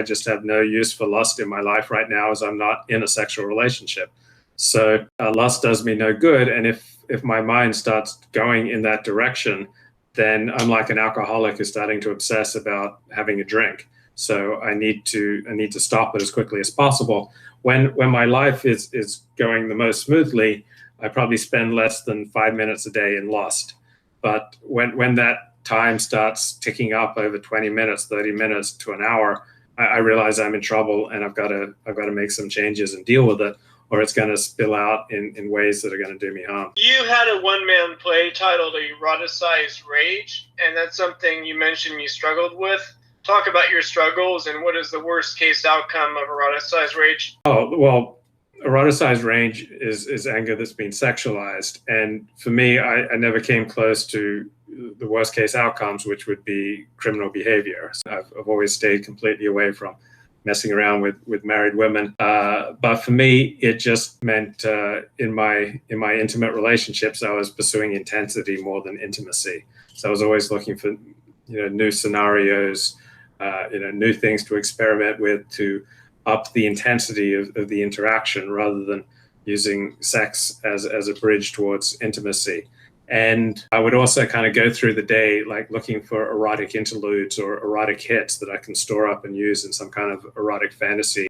I just have no use for lust in my life right now as I'm not in a sexual relationship. So lust does me no good. And if my mind starts going in that direction, then I'm like an alcoholic who's starting to obsess about having a drink. So I need to stop it as quickly as possible. When my life is going the most smoothly, I probably spend less than 5 minutes a day in lust. But when that time starts ticking up over 20 minutes, 30 minutes to an hour, I realize I'm in trouble and I've got to make some changes and deal with it, or it's going to spill out in ways that are going to do me harm. You had a one-man play titled Eroticized Rage, and that's something you mentioned you struggled with. Talk about your struggles and what is the worst case outcome of eroticized rage? Oh, well, eroticized rage is anger that's been sexualized. And for me, I never came close to the worst case outcomes, which would be criminal behavior. So I've always stayed completely away from messing around with married women. But for me, it just meant in my intimate relationships, I was pursuing intensity more than intimacy. So I was always looking for new scenarios, new things to experiment with to up the intensity of the interaction rather than using sex as a bridge towards intimacy. And I would also kind of go through the day like looking for erotic interludes or erotic hits that I can store up and use in some kind of erotic fantasy.